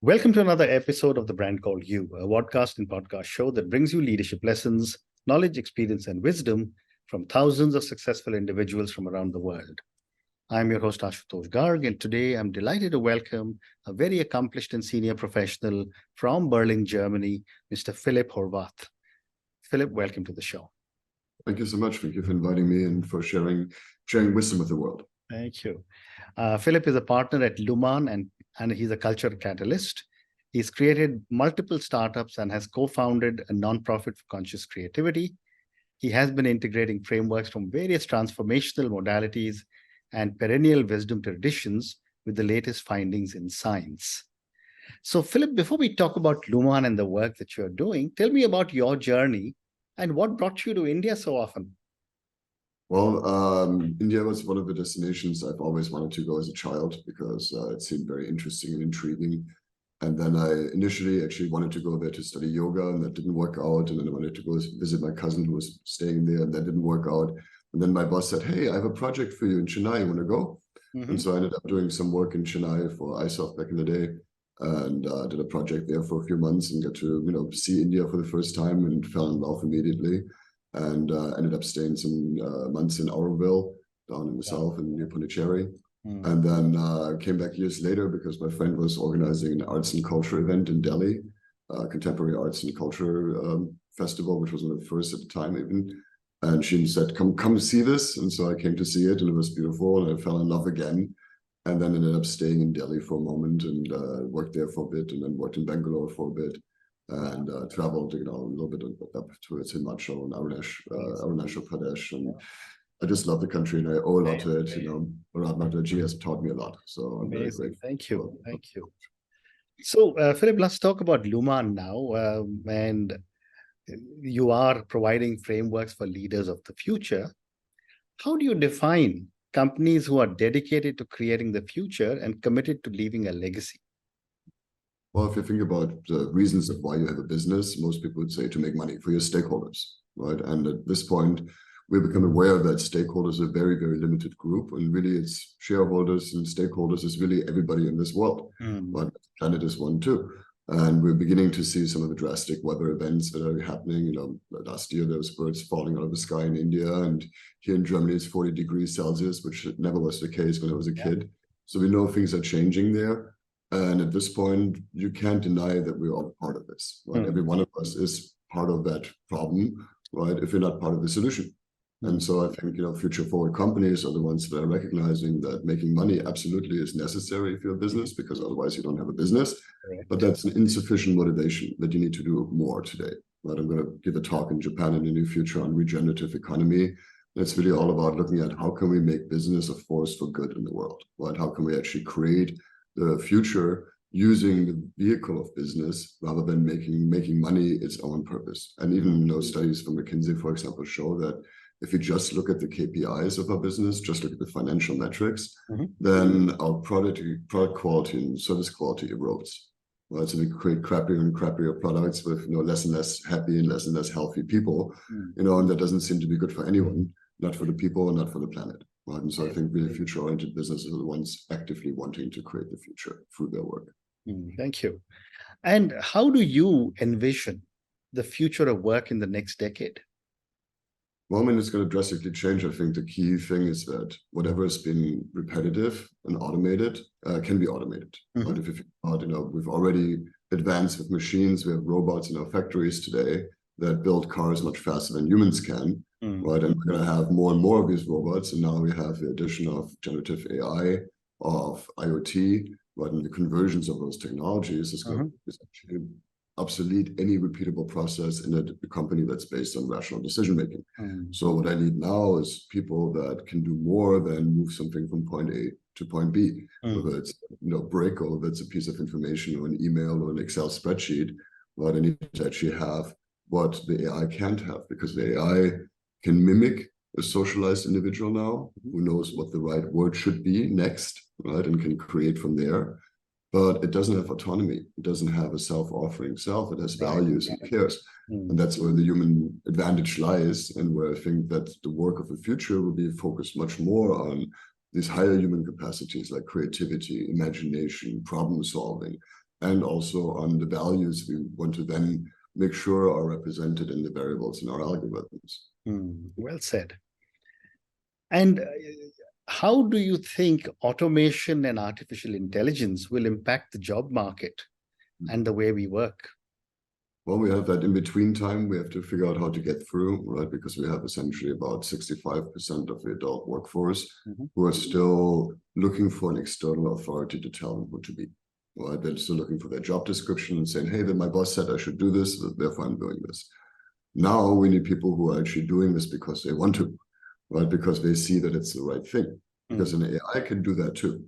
Welcome to another episode of The Brand Called You, a podcast and podcast show that brings you leadership lessons, knowledge, experience, and wisdom from thousands of successful individuals from around the world. I'm your host, Ashutosh Garg, and today I'm delighted to welcome a very accomplished and senior professional from Berlin, Germany, Mr. Philip Horváth. Philip, welcome to the show. Thank you so much. Thank you for inviting me and for sharing wisdom with the world. Thank you. Philip is a partner at LUMAN and he's a culture catalyst. He's created multiple startups and has co-founded a nonprofit for conscious creativity. He has been integrating frameworks from various transformational modalities and perennial wisdom traditions with the latest findings in science. So, Philip, before we talk about LUMAN and the work that you're doing, tell me about your journey and what brought you to India so often. Well, India was one of the destinations I've always wanted to go as a child because it seemed very interesting and intriguing. And then I initially actually wanted to go there to study yoga, and that didn't work out. And then I wanted to go visit my cousin who was staying there, and that didn't work out. And then my boss said, "Hey, I have a project for you in Chennai. You want to go?" And so I ended up doing some work in Chennai for ISOF back in the day, and did a project there for a few months and got to see India for the first time and fell in love immediately. And ended up staying some months in Auroville, down in the south and near Pondicherry. And then came back years later because my friend was organizing an arts and culture event in Delhi, contemporary arts and culture festival, which was one of the first at the time even. And she said, come see this. And so I came to see it, and it was beautiful, and I fell in love again. And then ended up staying in Delhi for a moment and worked there for a bit, and then worked in Bangalore for a bit. And traveled, a little bit up towards Himachal and Arunachal Pradesh, and I just love the country, and I owe a lot to it. Maharaj has taught me a lot, so I'm very grateful. Thank you. So, Philip, let's talk about LUMAN now, and you are providing frameworks for leaders of the future. How do you define companies who are dedicated to creating the future and committed to leaving a legacy? Well, if you think about the reasons of why you have a business, most people would say to make money for your stakeholders, right? And at this point, we become aware that stakeholders are a very, very limited group, and really it's shareholders and stakeholders is really everybody in this world. But the planet is one too. And we're beginning to see some of the drastic weather events that are happening. Last year there was birds falling out of the sky in India, and here in Germany it's 40 degrees Celsius, which never was the case when I was a kid. So we know things are changing there. And at this point, you can't deny that we're all part of this, right? Every one of us is part of that problem, right? If you're not part of the solution. And so I think, future forward companies are the ones that are recognizing that making money absolutely is necessary for your business, because otherwise you don't have a business. But that's an insufficient motivation, that you need to do more today, right? I'm going to give a talk in Japan in the near future on regenerative economy. It's really all about looking at how can we make business a force for good in the world, right? How can we actually create the future using the vehicle of business rather than making money its own purpose. And even studies from McKinsey, for example, show that if you just look at the KPIs of our business, just look at the financial metrics, then our product quality and service quality erodes. Right? So we create crappier and crappier products with less and less happy and less healthy people, and that doesn't seem to be good for anyone, not for the people and not for the planet. Right? And so I think really future-oriented businesses are the ones actively wanting to create the future through their work. Thank you. And how do you envision the future of work in the next decade? Well, I mean, it's going to drastically change. I think the key thing is that whatever has been repetitive and automated can be automated. But if you think about, we've already advanced with machines. We have robots in our factories today that build cars much faster than humans can, right? And we're going to have more and more of these robots. And now we have the addition of generative AI, of IoT, right? And the conversions of those technologies is going to actually obsolete any repeatable process in a company that's based on rational decision-making. So what I need now is people that can do more than move something from point A to point B, whether it's break, or whether it's a piece of information or an email or an Excel spreadsheet. But I need to actually have what the AI can't have, because the AI can mimic a socialized individual now who knows what the right word should be next, right, and can create from there. But it doesn't have autonomy. It doesn't have a self-offering self. It has values and cares. And that's where the human advantage lies, and where I think that the work of the future will be focused much more on these higher human capacities like creativity, imagination, problem solving, and also on the values we want to then make sure are represented in the variables in our algorithms. Well said. And how do you think automation and artificial intelligence will impact the job market and the way we work? Well, we have that in-between time we have to figure out how to get through, right? Because we have essentially about 65% of the adult workforce who are still looking for an external authority to tell them who to be. Right? They're still looking for their job description and saying, hey, then my boss said I should do this, therefore I'm doing this. Now we need people who are actually doing this because they want to, right? Because they see that it's the right thing. Because an AI can do that too.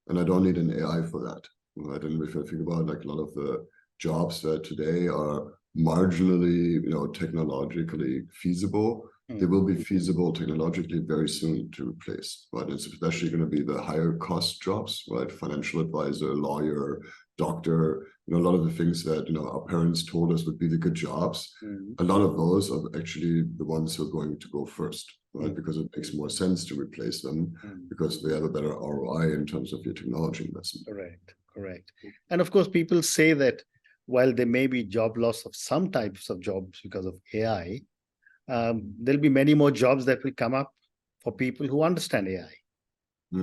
And I don't need an AI for that. Right? And if I think about like a lot of the jobs that today are marginally, technologically feasible, they will be feasible technologically very soon to replace. Right? It's especially going to be the higher cost jobs, right? Financial advisor, lawyer, doctor, a lot of the things that, our parents told us would be the good jobs. A lot of those are actually the ones who are going to go first, right? Because it makes more sense to replace them because they have a better ROI in terms of your technology investment. Correct. And of course, people say that while there may be job loss of some types of jobs because of AI, there'll be many more jobs that will come up for people who understand AI.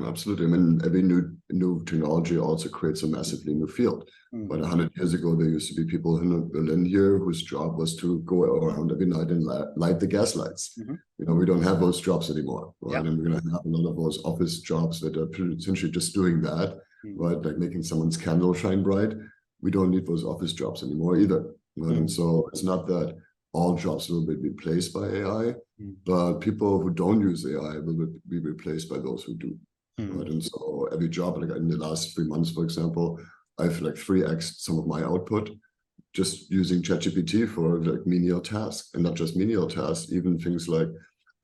Absolutely. I mean, every new technology also creates a massively new field. But 100 years ago, there used to be people in Berlin here whose job was to go around every night and light the gas lights. We don't have those jobs anymore, right? And we're going to have a lot of those office jobs that are essentially just doing that, right? Like making someone's candle shine bright. We don't need those office jobs anymore either. Right? And so it's not that all jobs will be replaced by AI, but people who don't use AI will be replaced by those who do. Right? And so every job, like in the last 3 months, for example, I've like 3x'd some of my output just using ChatGPT for like menial tasks, and not just menial tasks, even things like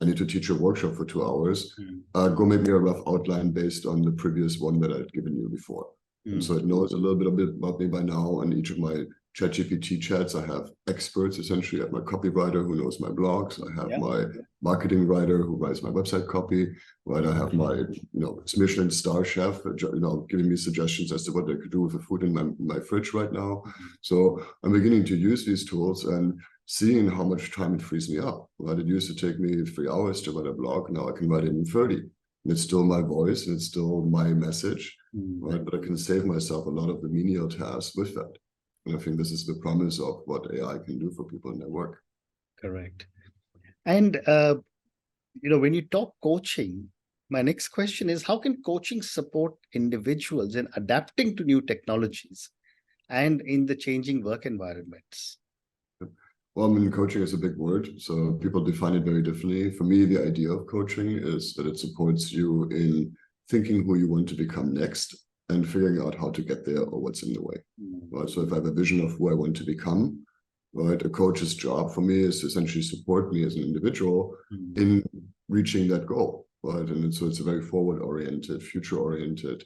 I need to teach a workshop for 2 hours. Go make me a rough outline based on the previous one that I'd given you before. And so it knows a little bit about me by now. And each of my ChatGPT chats, I have experts essentially. I have my copywriter who knows my blogs. I have my marketing writer who writes my website copy. Right, I have my Michelin star chef, giving me suggestions as to what I could do with the food in my fridge right now. So I'm beginning to use these tools and seeing how much time it frees me up. Right, it used to take me 3 hours to write a blog. Now I can write it in 30. And it's still my voice and it's still my message. Right, but I can save myself a lot of the menial tasks with that. And I think this is the promise of what AI can do for people in their work. Correct. And, when you talk coaching, my next question is, how can coaching support individuals in adapting to new technologies and in the changing work environments? Well, I mean, coaching is a big word, so people define it very differently. For me, the idea of coaching is that it supports you in thinking who you want to become next and figuring out how to get there or what's in the way. Right? So if I have a vision of who I want to become, right, a coach's job for me is to essentially support me as an individual in reaching that goal. Right? And so it's a very forward-oriented, future-oriented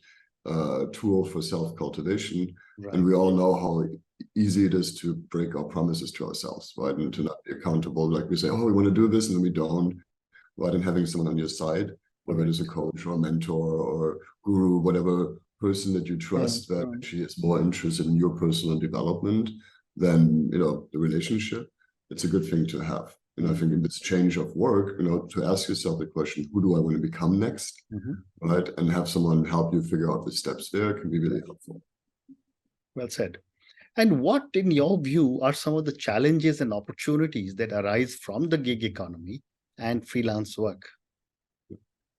tool for self-cultivation. Right. And we all know how easy it is to break our promises to ourselves, right? And to not be accountable. Like we say, oh, we want to do this, and then we don't. Right? And having someone on your side, whether it is a coach or a mentor or guru, whatever person that you trust that actually is more interested in your personal development than the relationship, it's a good thing to have. And I think in this change of work, to ask yourself the question, who do I want to become next? Right? And have someone help you figure out the steps there can be really helpful. Well said. And what, in your view, are some of the challenges and opportunities that arise from the gig economy and freelance work?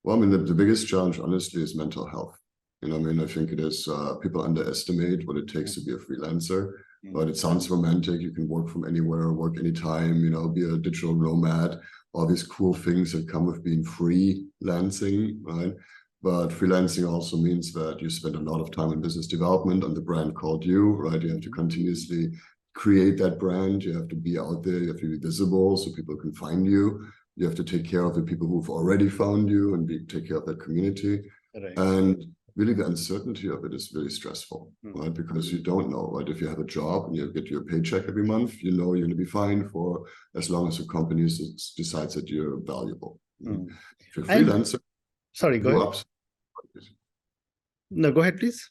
Well, I mean, the biggest challenge, honestly, is mental health. I think it is, people underestimate what it takes to be a freelancer. But it sounds romantic. You can work from anywhere, work anytime, be a digital nomad, all these cool things that come with being freelancing, right? But freelancing also means that you spend a lot of time in business development and the brand called you, right? You have to continuously create that brand. You have to be out there. You have to be visible so people can find you. You have to take care of the people who've already found you and take care of that community. Right. And really the uncertainty of it is really stressful, right? Because you don't know, right? If you have a job and you get your paycheck every month, you're going to be fine for as long as the company decides that you're valuable. If you're a freelancer, sorry, go ahead. No, go ahead, please.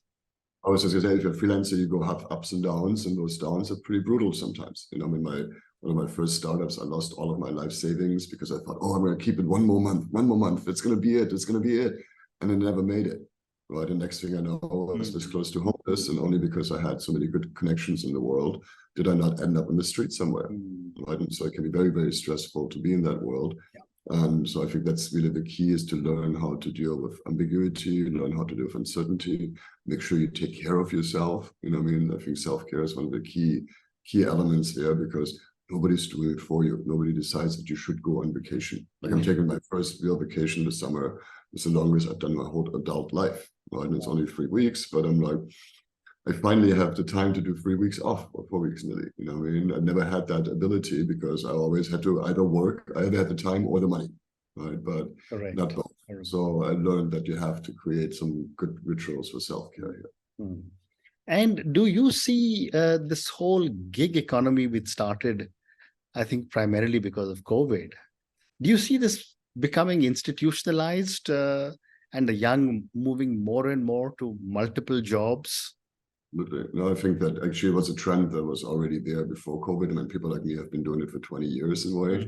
I was just gonna say, if you're a freelancer, you go have ups and those downs are pretty brutal sometimes. You know, I mean, one of my first startups, I lost all of my life savings because I thought, oh, I'm gonna keep it one more month. It's gonna be it. And I never made it. Right. And next thing I know, I was this close to homeless, and only because I had so many good connections in the world did I not end up in the street somewhere. Right. And so it can be very, very stressful to be in that world. And so I think that's really the key, is to learn how to deal with ambiguity, learn how to deal with uncertainty, make sure you take care of yourself. You know what I mean? I think self-care is one of the key elements there, because nobody's doing it for you. Nobody decides that you should go on vacation. Like I'm taking my first real vacation this summer. It's the longest I've done my whole adult life. Right? And it's only 3 weeks, but I'm like, I finally have the time to do 3 weeks off, or 4 weeks nearly. You know what I mean? I never had that ability because I always had to either work, I either had the time or the money, right? But not both. So I learned that you have to create some good rituals for self-care here. And do you see this whole gig economy, which started, I think, primarily because of COVID? Do you see this becoming institutionalized and the young moving more and more to multiple jobs? No, I think that actually was a trend that was already there before COVID. I mean, people like me have been doing it for 20 years in a way.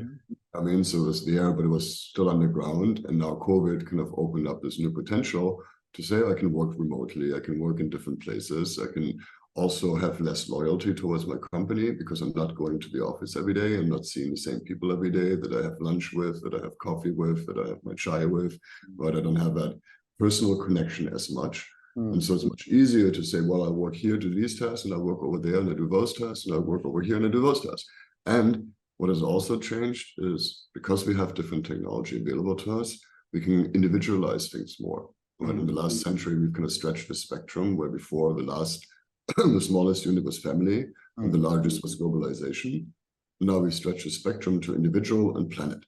I mean, so it was there, but it was still underground. And now COVID kind of opened up this new potential to say, I can work remotely, I can work in different places, I can also have less loyalty towards my company because I'm not going to the office every day. I'm not seeing the same people every day that I have lunch with, that I have coffee with, that I have my chai with, but I don't have that personal connection as much. And so it's much easier to say, well, I work here, do these tasks, and I work over there and I do those tasks, and I work over here and I do those tasks. And what has also changed is, because we have different technology available to us, we can individualize things more. Right? In the last century, we've kind of stretched the spectrum, where before the smallest unit was family, and the largest was globalization. Now we stretch the spectrum to individual and planet.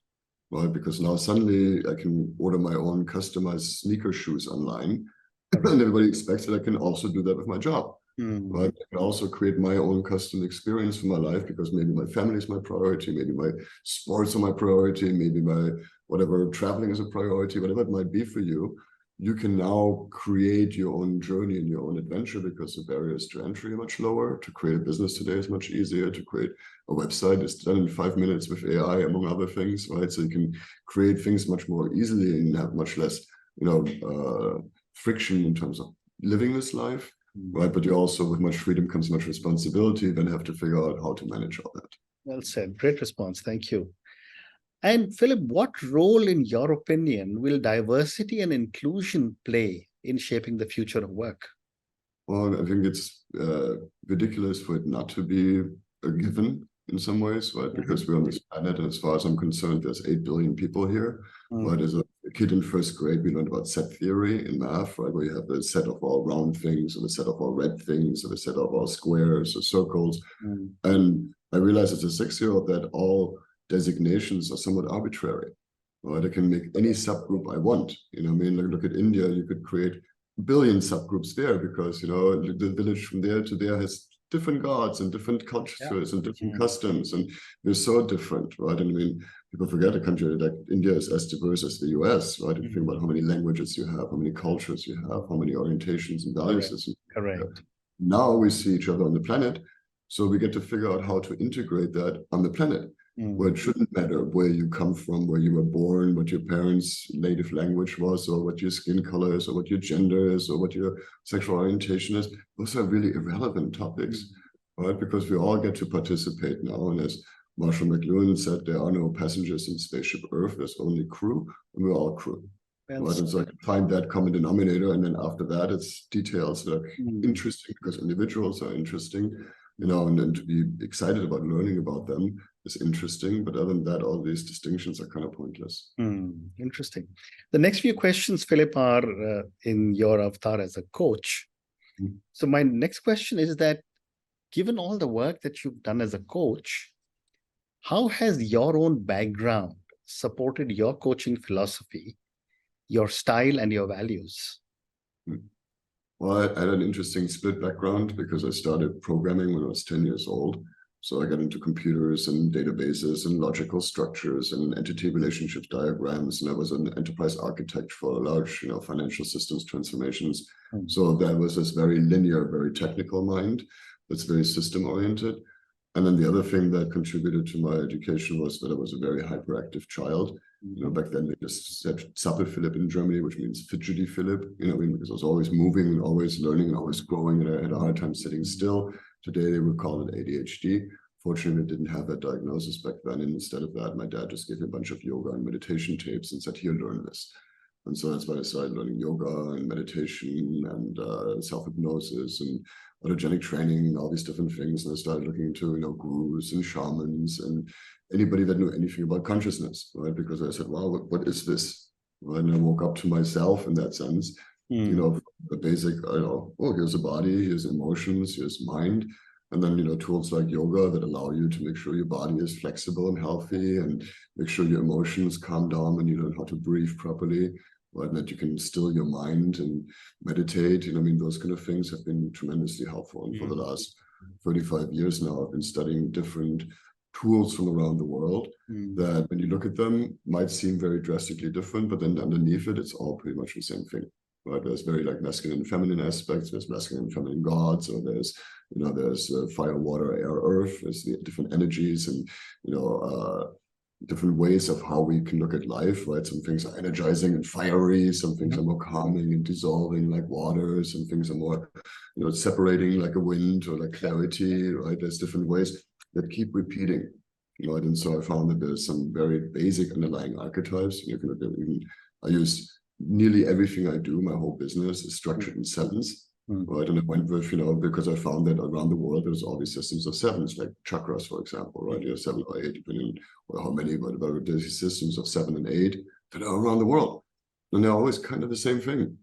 Right? Because now suddenly I can order my own customized sneaker shoes online. And everybody expects that I can also do that with my job. Right? I can also create my own custom experience for my life, because maybe my family is my priority, maybe my sports are my priority, maybe my whatever traveling is a priority, whatever it might be for you. You can now create your own journey and your own adventure, because the barriers to entry are much lower. To create a business today is much easier. To create a website is done in 5 minutes with AI, among other things, right? So you can create things much more easily and have much less, friction in terms of living this life, right? But you also, with much freedom comes much responsibility, then have to figure out how to manage all that. Well said. Great response. Thank you. And Philip, what role, in your opinion, will diversity and inclusion play in shaping the future of work? Well, I think it's ridiculous for it not to be a given in some ways, right? Because we're on this planet, and as far as I'm concerned, there's 8 billion people here. Right? As a kid in first grade, we learned about set theory in math, right? Where you have the set of all round things, or the set of all red things, or the set of all squares or circles. And I realized as a 6-year-old that all designations are somewhat arbitrary. Right? I can make any subgroup I want. You know what I mean? Look at India, you could create a billion subgroups there, because, the village from there to there has different gods and different cultures and different customs, and they're so different, right? And I mean, people forget a country like India is as diverse as the US, right? If you think about how many languages you have, how many cultures you have, how many orientations and value systems. Correct. Now we see each other on the planet, so we get to figure out how to integrate that on the planet, where it shouldn't matter where you come from, where you were born, what your parents' native language was, or what your skin color is, or what your gender is, or what your sexual orientation is. Those are really irrelevant topics, right? Because we all get to participate now. And as Marshall McLuhan said, there are no passengers in Spaceship Earth, there's only crew, and we're all crew. Right? And so I can find that common denominator, and then after that, it's details that are interesting, because individuals are interesting. And then to be excited about learning about them is interesting. But other than that, all these distinctions are kind of pointless. Interesting. The next few questions, Philip, are in your avatar as a coach. So my next question is that, given all the work that you've done as a coach, how has your own background supported your coaching philosophy, your style, and your values? Well, I had an interesting split background, because I started programming when I was 10 years old. So I got into computers and databases and logical structures and entity relationships diagrams. And I was an enterprise architect for large, financial systems transformations. So that was this very linear, very technical mind that's very system oriented. And then the other thing that contributed to my education was that I was a very hyperactive child. Back then they just said Zappel Philipp in Germany, which means fidgety Philipp, because I was always moving and always learning and always growing, and I had a hard time sitting still. Today they would call it ADHD. Fortunately, I didn't have that diagnosis back then. And instead of that, my dad just gave me a bunch of yoga and meditation tapes and said, here, learn this. And so that's why I started learning yoga and meditation and self-hypnosis and autogenic training and all these different things. And I started looking into, gurus and shamans and anybody that knew anything about consciousness, right? Because I said, wow, what is this? Right? And I woke up to myself in that sense, the basic, here's a body, here's emotions, here's mind. And then, tools like yoga that allow you to make sure your body is flexible and healthy and make sure your emotions calm down and you learn how to breathe properly. Right, and that you can still your mind and meditate. Those kind of things have been tremendously helpful. And for the last 35 years now, I've been studying different tools from around the world that when you look at them might seem very drastically different, but then underneath it, it's all pretty much the same thing. Right? There's very masculine and feminine aspects, there's masculine and feminine gods, or there's fire, water, air, earth, there's the different energies and different ways of how we can look at life, right? Some things are energizing and fiery, some things are more calming and dissolving like water, some things are more, separating like a wind or like clarity, right? There's different ways that keep repeating, right? And so I found that there's some very basic underlying archetypes. I use nearly everything I do, my whole business is structured in sevens. Right, and I went with, because I found that around the world there's all these systems of sevens, like chakras, for example, right? You have 7 or 8, depending on how many, but there's these systems of 7 and 8 that are around the world, and they're always kind of the same thing.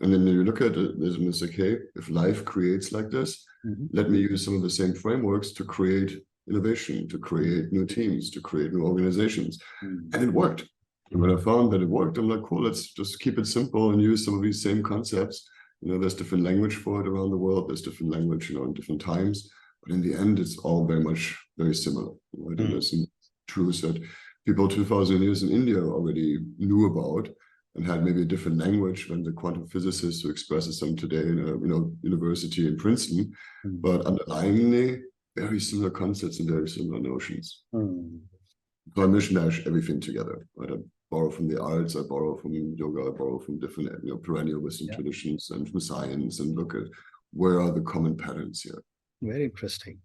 And then you look at it, and it's okay, if life creates like this, let me use some of the same frameworks to create innovation, to create new teams, to create new organizations, and it worked. And when I found that it worked, I'm like, cool, let's just keep it simple and use some of these same concepts. There's different language for it around the world. There's different language, in different times. But in the end, it's all very similar. Right? And there's some truths that people 2,000 years in India already knew about and had maybe a different language than the quantum physicist who expresses them today in a university in Princeton. But underlyingly, very similar concepts and very similar notions. So I mishmash everything together. Right? I borrow from the arts, I borrow from yoga, I borrow from different perennial wisdom traditions and from science, and look at where are the common patterns here. Very interesting.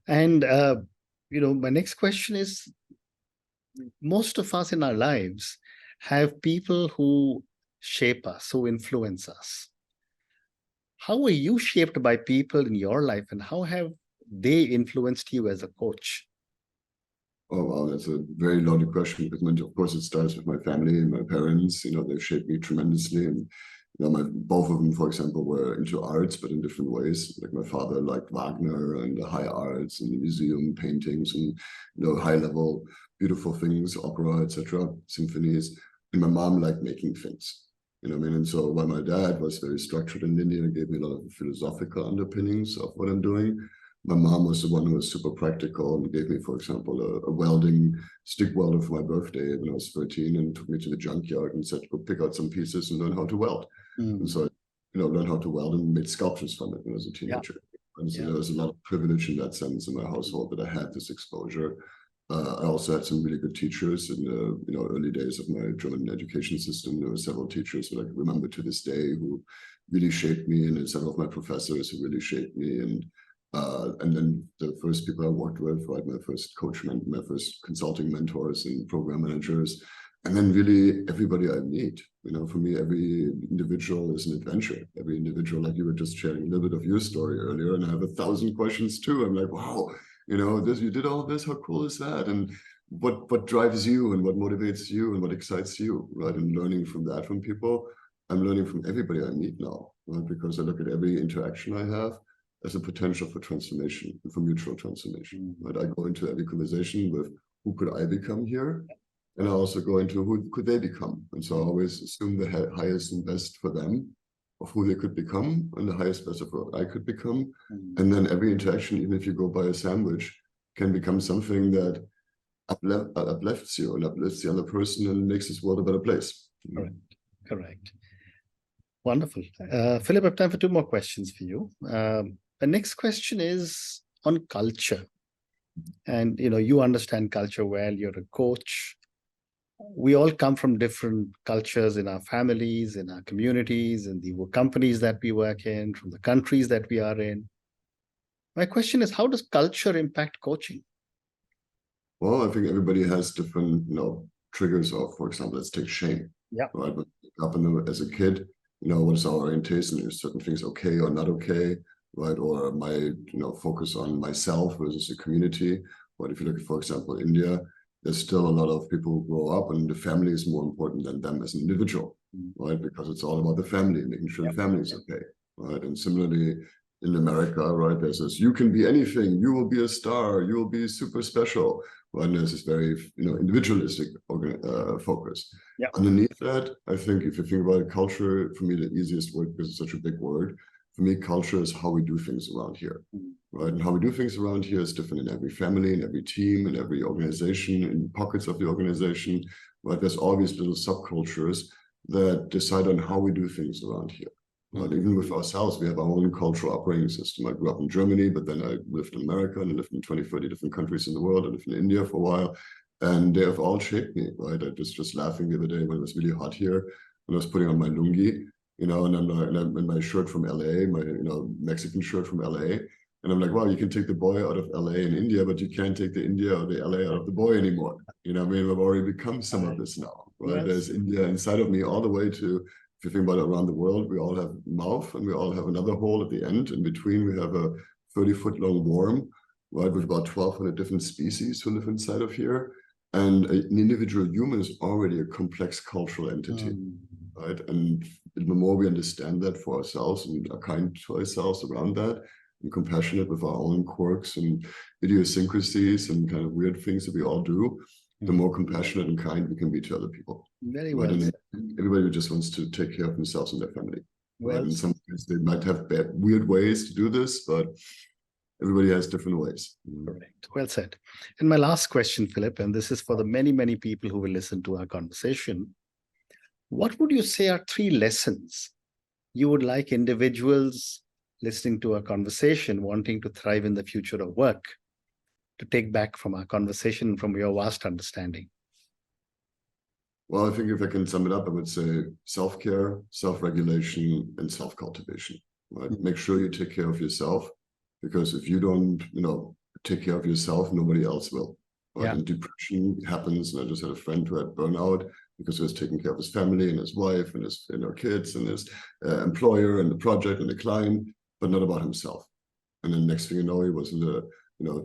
And my next question is, most of us in our lives have people who shape us, who influence us. How were you shaped by people in your life, and how have they influenced you as a coach? Oh, wow, that's a very loaded question, because of course it starts with my family and my parents. They've shaped me tremendously, and both of them, for example, were into arts, but in different ways. Like my father liked Wagner and the high arts and the museum paintings and high level beautiful things, opera, etc., symphonies. And my mom liked making things. And so while my dad was very structured and linear and gave me a lot of philosophical underpinnings of what I'm doing, my mom was the one who was super practical and gave me, for example, a welding stick welder for my birthday when I was 13, and took me to the junkyard and said, go pick out some pieces and learn how to weld. And so, learned how to weld and made sculptures from it when I was a teenager. And so there was a lot of privilege in that sense in my household that I had this exposure. I also had some really good teachers in the early days of my German education system. There were several teachers that I can remember to this day who really shaped me, and several of my professors who really shaped me. And then the first people I worked with, right, my first my first consulting mentors and program managers, and then really everybody I meet. For me, every individual is an adventure. Every individual, like you were just sharing a little bit of your story earlier, and I have 1,000 questions too. I'm like, wow, you did all this. How cool is that? And what drives you, and what motivates you, and what excites you, right? And learning from that from people. I'm learning from everybody I meet now, right? Because I look at every interaction I have as a potential for transformation, for mutual transformation. Right? I go into every conversation with who could I become here? And I also go into who could they become? And so I always assume the highest and best for them of who they could become, and the highest best of what I could become. And then every interaction, even if you go buy a sandwich, can become something that uplifts you and uplifts the other person and makes this world a better place. Correct. Wonderful. Philip, I have time for two more questions for you. The next question is on culture. And, you understand culture well. You're a coach. We all come from different cultures in our families, in our communities, in the companies that we work in, from the countries that we are in. My question is, how does culture impact coaching? Well, I think everybody has different, triggers of, for example, let's take shame. Yeah. Right. But up as a kid, what is our orientation? Is certain things okay or not okay? Right. Or my, focus on myself versus the community. But if you look at, for example, India, there's still a lot of people who grow up and the family is more important than them as an individual, right? Because it's all about the family, making sure the family is okay, right? And similarly, in America, right, there's this, you can be anything, you will be a star, you will be super special. Right? And there's this very, individualistic focus. Yeah. Underneath that, I think if you think about it, culture, for me, the easiest word, because it's such a big word, for me, culture is how we do things around here, right? And how we do things around here is different in every family, in every team, in every organization, in pockets of the organization, right? There's all these little subcultures that decide on how we do things around here. Right? Even with ourselves, we have our own cultural operating system. I grew up in Germany, but then I lived in America and I lived in 20, 30 different countries in the world. I lived in India for a while, and they have all shaped me, right? I was just laughing the other day when it was really hot here, when I was putting on my lungi, and I'm in my shirt from LA, my Mexican shirt from LA, and I'm like, wow, you can take the boy out of LA in India, but you can't take the India or the LA out of the boy anymore. I've already become some of this now, right? Yes. There's India inside of me all the way to, if you think about it, around the world, we all have mouth and we all have another hole at the end. In between, we have a 30-foot long worm, right, with about 1,200 different species who live inside of here. And an individual human is already a complex cultural entity, right? And the more we understand that for ourselves and are kind to ourselves around that, and compassionate with our own quirks and idiosyncrasies and kind of weird things that we all do, the more compassionate and kind we can be to other people. Very well. Right? Everybody just wants to take care of themselves and their family. Well, right? In some ways, they might have weird ways to do this, but everybody has different ways. Correct. Well said. And my last question, Philip, and this is for the many, many people who will listen to our conversation. What would you say are 3 lessons you would like individuals listening to our conversation, wanting to thrive in the future of work, to take back from our conversation, from your vast understanding? Well, I think if I can sum it up, I would say self-care, self-regulation, and self-cultivation. Right? Make sure you take care of yourself, because if you don't, take care of yourself, nobody else will. Right? Yeah. And depression happens. And I just had a friend who had burnout because he was taking care of his family and his wife and his kids and his employer and the project and the client, but not about himself. And then next thing you know, he was in the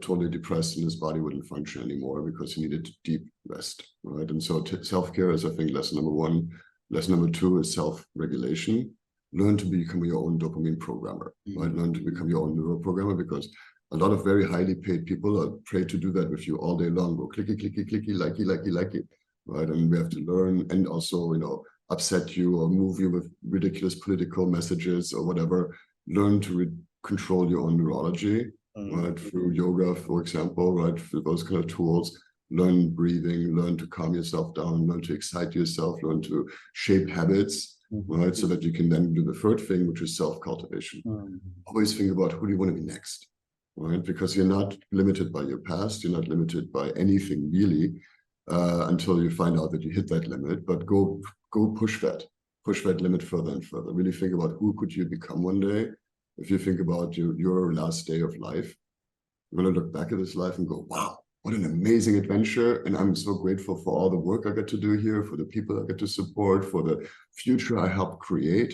totally depressed and his body wouldn't function anymore because he needed deep rest, right? And so self-care is, I think, lesson number 1. Lesson number 2 is self-regulation. Learn to become your own dopamine programmer, right? Learn to become your own neuroprogrammer, because a lot of very highly paid people are paid to do that with you all day long. Go clicky, clicky, clicky, likey, right? And we have to learn, and also, upset you or move you with ridiculous political messages or whatever. Learn to control your own neurology. Right, through yoga, for example, right, through those kind of tools. Learn breathing, learn to calm yourself down, learn to excite yourself, learn to shape habits, right, so that you can then do the 3rd thing, which is self-cultivation. Always think about, who do you want to be next, right? Because you're not limited by your past, you're not limited by anything really, until you find out that you hit that limit. But go push that limit further and further. Really think about, who could you become one day. If you think about your last day of life, you're going to look back at this life and go, wow, what an amazing adventure. And I'm so grateful for all the work I get to do here, for the people I get to support, for the future I help create,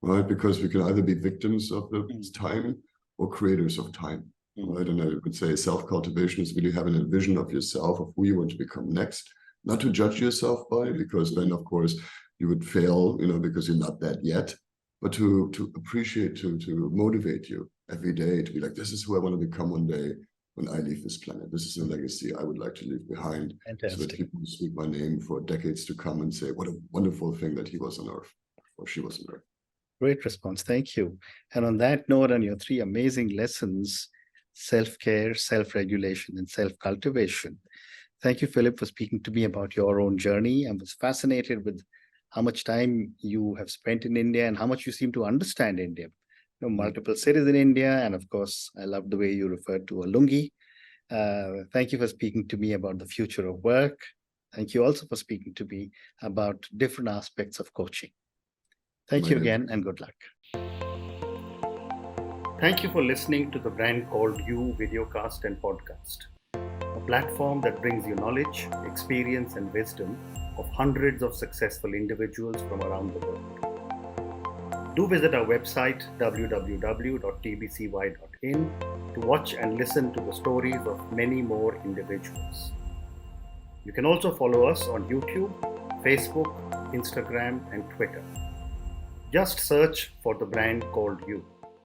right? Because we can either be victims of the time or creators of time, right? And I would say self-cultivation is really having a vision of yourself, of who you want to become next, not to judge yourself by, because then, of course, you would fail, because you're not that yet. But to appreciate, to motivate you every day, to be like, this is who I want to become one day when I leave this planet. This is the legacy I would like to leave behind. Fantastic. So that people speak my name for decades to come and say, what a wonderful thing that he was on Earth, or she was on Earth. Great response. Thank you. And on that note, and your 3 amazing lessons, self-care, self-regulation, and self-cultivation. Thank you, Philip, for speaking to me about your own journey. I was fascinated with how much time you have spent in India and how much you seem to understand India. Multiple cities in India, and of course, I love the way you referred to a lungi. Thank you for speaking to me about the future of work. Thank you also for speaking to me about different aspects of coaching. Thank you again, and good luck. Thank you for listening to the Brand Called You videocast and podcast, a platform that brings you knowledge, experience, and wisdom of hundreds of successful individuals from around the world. Do visit our website www.tbcy.in to watch and listen to the stories of many more individuals. You can also follow us on YouTube, Facebook, Instagram, and Twitter. Just search for the Brand Called You.